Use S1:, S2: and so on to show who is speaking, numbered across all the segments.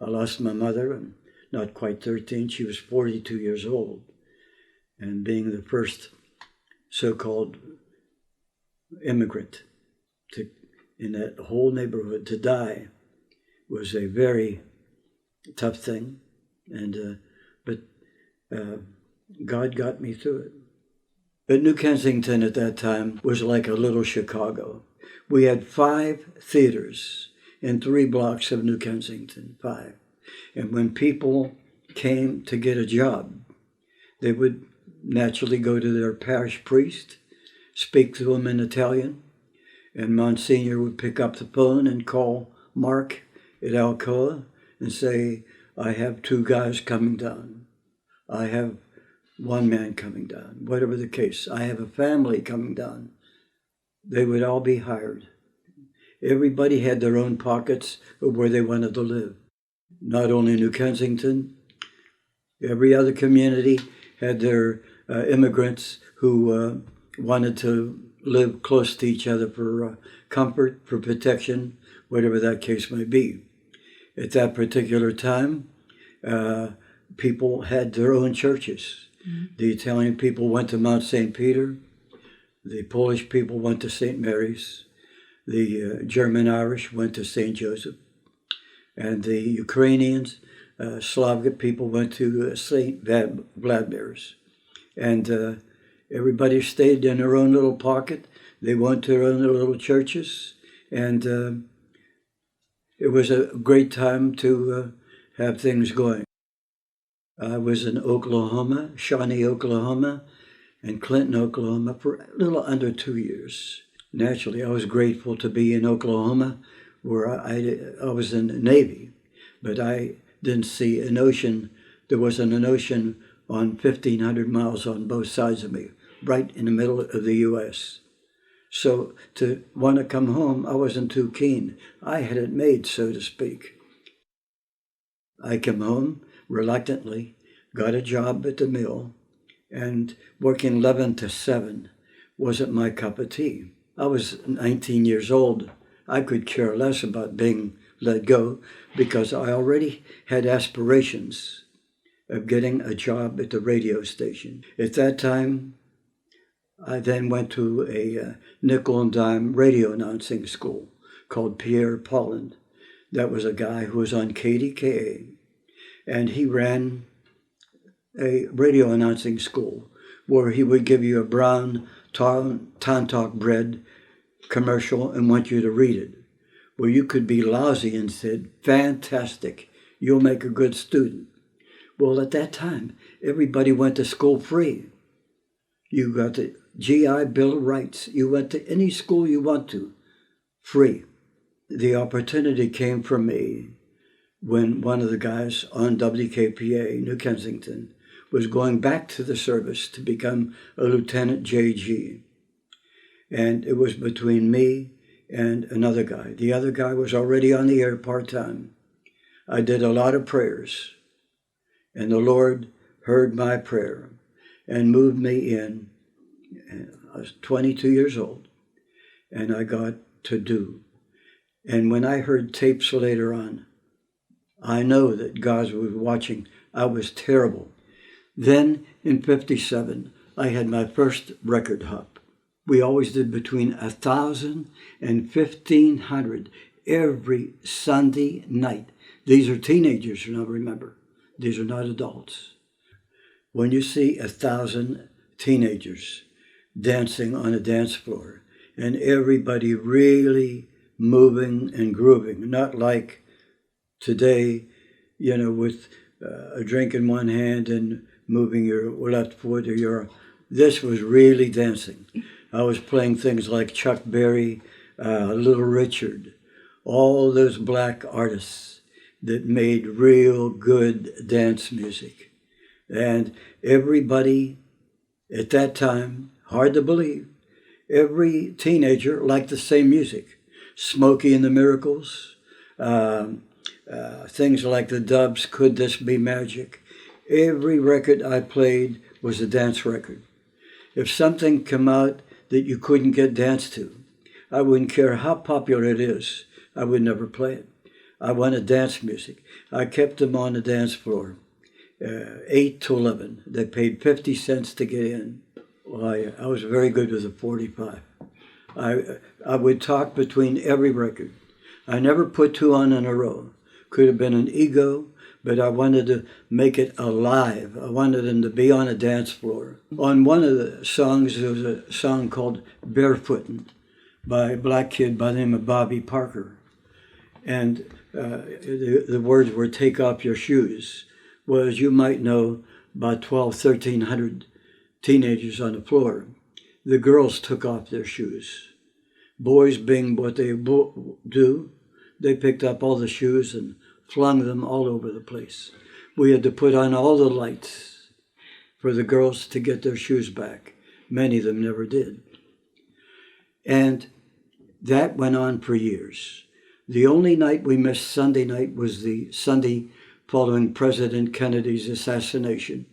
S1: I lost my mother, not quite 13. She was 42 years old. And being the first so-called immigrant in that whole neighborhood to die was a very tough thing. But God got me through it. But New Kensington at that time was like a little Chicago. We had 5 theaters in 3 blocks of New Kensington, 5. And when people came to get a job, they would naturally go to their parish priest, speak to him in Italian, and Monsignor would pick up the phone and call Mark at Alcoa and say, I have 2 guys coming down. I have 1 man coming down, whatever the case. I have a family coming down. They would all be hired. Everybody had their own pockets of where they wanted to live. Not only New Kensington, every other community had their immigrants who wanted to live close to each other for comfort, for protection, whatever that case may be. At that particular time, people had their own churches. Mm-hmm. The Italian people went to Mount St. Peter. The Polish people went to St. Mary's. The German-Irish went to St. Joseph. And the Ukrainians, Slavic people went to St. Vladimir's. And everybody stayed in their own little pocket. They went to their own little churches. And it was a great time to have things going. I was in Oklahoma, Shawnee, Oklahoma, and Clinton, Oklahoma for a little under 2 years. Naturally, I was grateful to be in Oklahoma, where I was in the Navy, but I didn't see an ocean. There wasn't an ocean on 1,500 miles on both sides of me, right in the middle of the U.S. So to want to come home, I wasn't too keen. I had it made, so to speak. I came home reluctantly, got a job at the mill, and working 11 to 7 wasn't my cup of tea. I was 19 years old. I could care less about being let go because I already had aspirations of getting a job at the radio station. At that time, I then went to a nickel and dime radio announcing school called Pierre Polland. That was a guy who was on KDKA, and he ran a radio announcing school where he would give you a brown Tantalk bread commercial and want you to read it, where you could be lousy and said, fantastic, you'll make a good student. Well, at that time, everybody went to school free. You got the GI Bill of Rights. You went to any school you want to, free. The opportunity came for me when one of the guys on WKPA, New Kensington, was going back to the service to become a Lieutenant JG. And it was between me and another guy. The other guy was already on the air part-time. I did a lot of prayers, and the Lord heard my prayer and moved me in. I was 22 years old, and I got to do. And when I heard tapes later on, I know that God was watching. I was terrible. Then in 57, I had my first record hop. We always did between 1,000 and 1,500 every Sunday night. These are teenagers, now remember. These are not adults. When you see 1,000 teenagers dancing on a dance floor and everybody really moving and grooving, not like today, with a drink in one hand and moving your left foot or your... This was really dancing. I was playing things like Chuck Berry, Little Richard, all those black artists that made real good dance music. And everybody at that time, hard to believe, every teenager liked the same music. Smokey and the Miracles, things like the Dubs, Could This Be Magic? Every record I played was a dance record. If something came out that you couldn't get danced to, I wouldn't care how popular it is, I would never play it. I wanted dance music. I kept them on the dance floor, 8 to 11. They paid 50 cents to get in. Well, I was very good with a 45. I would talk between every record. I never put two on in a row. Could have been an ego, but I wanted to make it alive. I wanted them to be on a dance floor. On one of the songs, there was a song called Barefootin' by a black kid by the name of Bobby Parker. And the words were, take off your shoes. Well, as you might know, about 1,300 teenagers on the floor. The girls took off their shoes. Boys, being what they do, they picked up all the shoes and flung them all over the place. We had to put on all the lights for the girls to get their shoes back. Many of them never did. And that went on for years. The only night we missed Sunday night was the Sunday following President Kennedy's assassination.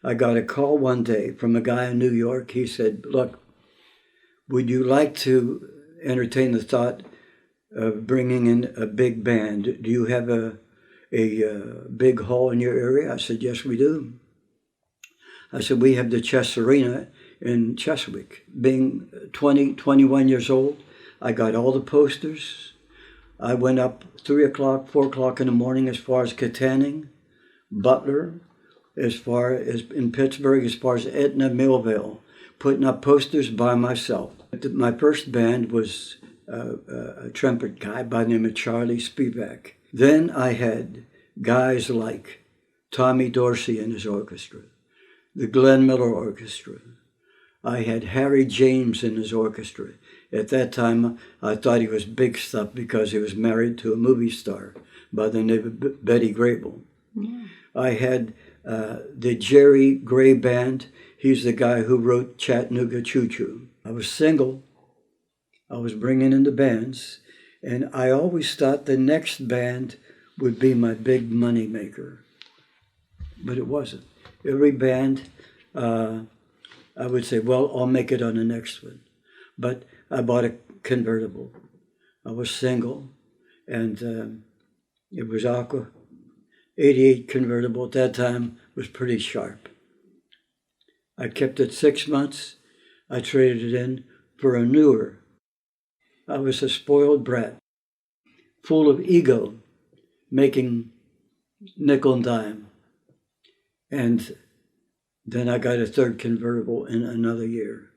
S1: I got a call one day from a guy in New York. He said, look, would you like to entertain the thought of bringing in a big band? Do you have a big hall in your area? I said, yes, we do. I said, we have the Chess Arena in Cheswick. Being 21 years old, I got all the posters. I went up 3 o'clock, 4 o'clock in the morning as far as Katanning, Butler, as far as in Pittsburgh, as far as Etna, Millvale, putting up posters by myself. My first band was a trumpet guy by the name of Charlie Spivak. Then I had guys like Tommy Dorsey and his orchestra, the Glenn Miller Orchestra. I had Harry James in his orchestra. At that time, I thought he was big stuff because he was married to a movie star by the name of Betty Grable. Yeah. I had the Jerry Gray Band. He's the guy who wrote Chattanooga Choo Choo. I was single. I was bringing in the bands, and I always thought the next band would be my big money maker, but it wasn't. Every band, I would say, well, I'll make it on the next one. But I bought a convertible. I was single, and it was Aqua. 88 convertible at that time was pretty sharp. I kept it 6 months. I traded it in for a newer. I was a spoiled brat, full of ego, making nickel and dime. And then I got a third convertible in another year.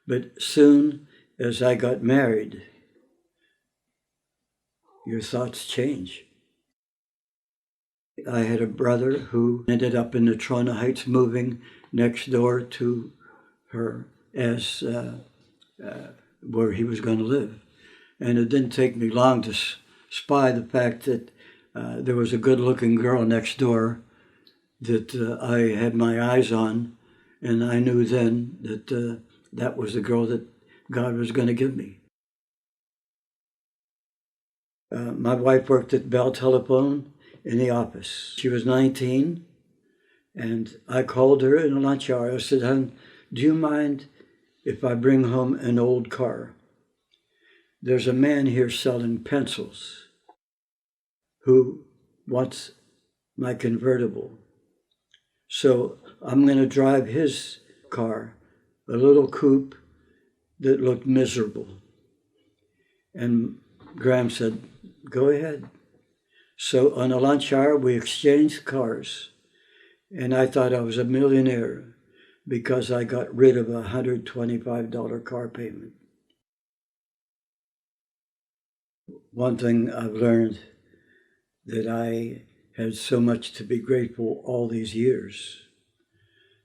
S1: But soon as I got married, your thoughts change. I had a brother who ended up in the Toronto Heights, moving next door to her as where he was going to live. And it didn't take me long to spy the fact that there was a good-looking girl next door that I had my eyes on, and I knew then that that was the girl that God was going to give me. My wife worked at Bell Telephone in the office. She was 19, and I called her in a lunch hour. I said, hon, do you mind if I bring home an old car? There's a man here selling pencils who wants my convertible. So I'm going to drive his car, a little coupe that looked miserable. And Graham said, go ahead. So on a lunch hour, we exchanged cars. And I thought I was a millionaire because I got rid of a $125 car payment. One thing I've learned, that I had so much to be grateful all these years,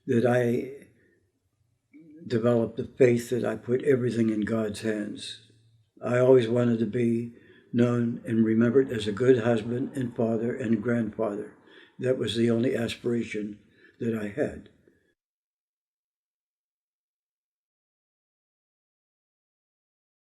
S1: that I developed the faith that I put everything in God's hands. I always wanted to be known and remembered as a good husband and father and grandfather. That was the only aspiration that I had.